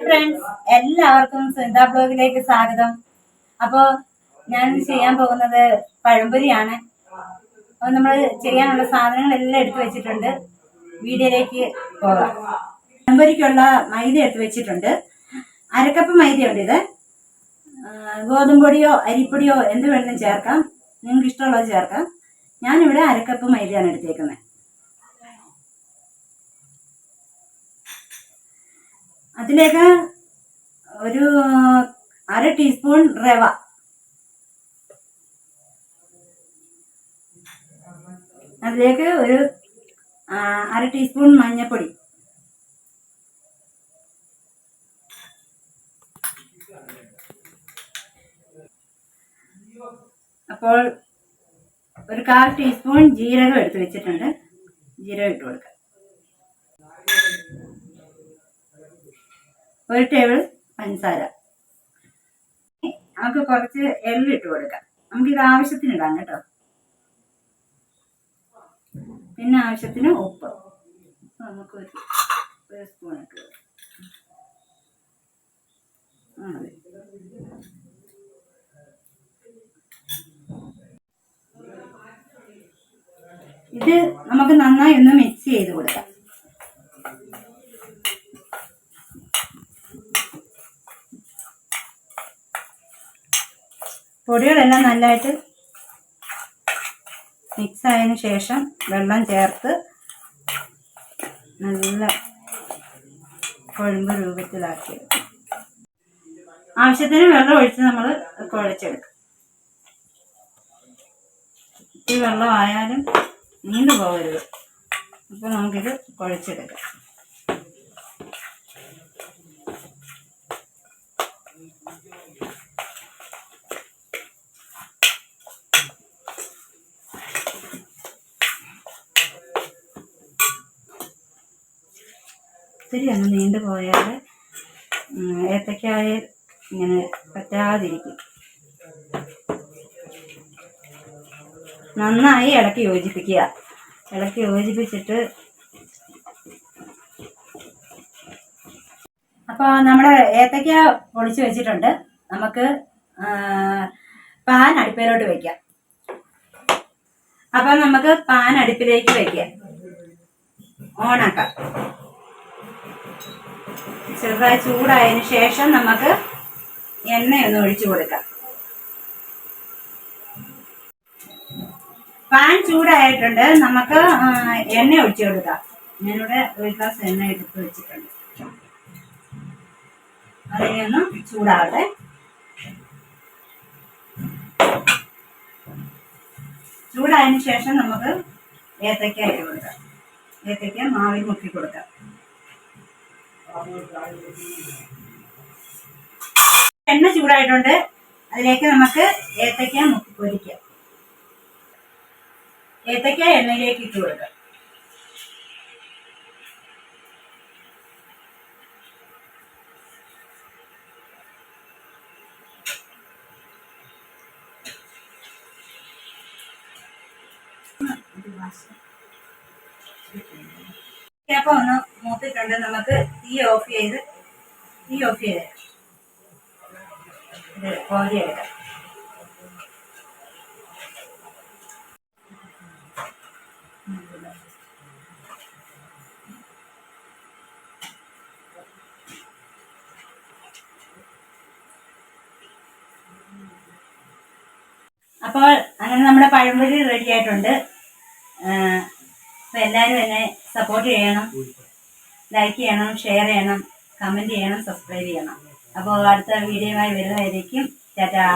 Friends, എല്ലാവർക്കും സുനിത ബ്ലോഗിലേക്ക് സ്വാഗതം. അപ്പോൾ ഞാൻ ചെയ്യാൻ പോകുന്നത് പഴംപൊരിയാണ്. അപ്പോൾ നമ്മൾ ചെയ്യാനുള്ള സാധനങ്ങളെല്ലാം എടുത്തു വെച്ചിട്ടുണ്ട്. വീഡിയോയിലേക്ക് പോകാം. പഴംപൊരിക്കുള്ള മൈദ എടുത്ത് വെച്ചിട്ടുണ്ട്. അരക്കപ്പ് മൈദയുണ്ട്. ഇത് ഗോതമ്പൊടിയോ അരിപ്പൊടിയോ എന്ത് വേണമെങ്കിലും ചേർക്കാം, നിങ്ങൾക്ക് ഇഷ്ടമുള്ളത് ചേർക്കാം. ഞാനിവിടെ അരക്കപ്പ് മൈദയാണ് എടുത്തേക്കുന്നത്. അതിലേക്ക് ഒരു 1/2 ടീസ്പൂൺ റവ, അതിലേക്ക് ഒരു 1/2 ടീസ്പൂൺ മഞ്ഞൾപ്പൊടി, അപ്പോൾ ഒരു 1/4 ടീസ്പൂൺ ജീരകം എടുത്ത് വെച്ചിട്ടുണ്ട്. ജീരകം ഇട്ട് കൊടുക്കാം. 1 ടേബിൾ പഞ്ചസാര. നമുക്ക് കുറച്ച് എള്ളിട്ട് കൊടുക്കാം. നമുക്കിത് ആവശ്യത്തിന് ഇടാം കേട്ടോ. പിന്നെ ആവശ്യത്തിന് ഉപ്പ് നമുക്ക് ഒരു സ്പൂൺ ഇട്ട് കൊടുക്കാം. ഇത് നമുക്ക് നന്നായി ഒന്ന് മിക്സ് ചെയ്ത് കൊടുക്കാം. പൊടികളെല്ലാം നല്ലതായിട്ട് മിക്സ് ആയതിനു ശേഷം വെള്ളം ചേർത്ത് നല്ല കുഴമ്പ് രൂപത്തിലാക്കിയെടുക്കും. ആവശ്യത്തിന് വെള്ളം ഒഴിച്ച് നമ്മൾ കുഴച്ചെടുക്കും. ഈ വെള്ളം ആയാലും നീണ്ടു പോകരുത്. അപ്പോൾ നമുക്കിത് കുഴച്ചെടുക്കാം. ഒത്തിരി ഒന്ന് നീണ്ടു പോയാൽ ഏത്തക്കായ ഇങ്ങനെ പറ്റാതിരിക്കും. നന്നായി ഇളക്കി യോജിപ്പിക്കുക. ഇളക്കി യോജിപ്പിച്ചിട്ട് അപ്പോൾ നമ്മുടെ ഏത്തക്ക പൊളിച്ച് വെച്ചിട്ടുണ്ട്. നമുക്ക് പാൻ അടുപ്പിലോട്ട് വയ്ക്കാം. അപ്പം നമുക്ക് പാൻ അടുപ്പിലേക്ക് വയ്ക്കാം. ഓണാക്കാം. ചെറുതായി ചൂടായതിനു ശേഷം നമുക്ക് എണ്ണയൊന്ന് ഒഴിച്ചു കൊടുക്കാം. പാൻ ചൂടായിട്ടുണ്ട്. നമുക്ക് എണ്ണ ഒഴിച്ചു കൊടുക്കാം. ഞാനിവിടെ 1 ഗ്ലാസ് എണ്ണ എടുത്ത് വെച്ചിട്ടുണ്ട്. അതിനെ ഒന്ന് ചൂടാവട്ടെ. ചൂടായതിനു ശേഷം നമുക്ക് ഏത്തക്ക ഇട്ട് കൊടുക്കാം. ഏത്തക്ക മാവിൽ മുക്കി കൊടുക്കാം. എണ്ണ ചൂടായിട്ടുണ്ട്. അതിലേക്ക് നമുക്ക് ഏത്തക്ക മുക്കി പൊരിക്കാം. ഏത്തക്ക എണ്ണയിലേക്ക് ഇട്ട് കൊടുക്കാം. അപ്പൊ ഒന്ന് മൂത്തിട്ടുണ്ട്. നമുക്ക് തീ ഓഫ് ചെയ്ത് ഇത് കോരിയെടുക്കാം. അപ്പോൾ അങ്ങനെ നമ്മുടെ പഴംപൊരി റെഡി ആയിട്ടുണ്ട്. അപ്പോൾ എല്ലാവരും എന്നെ സപ്പോർട്ട് ചെയ്യണം, ലൈക്ക് ചെയ്യണം, ഷെയർ ചെയ്യണം, കമൻറ്റ് ചെയ്യണം, സബ്സ്ക്രൈബ് ചെയ്യണം. അപ്പോൾ അടുത്ത വീഡിയോയുമായി വരുന്നതായിരിക്കും. ടാറ്റാ.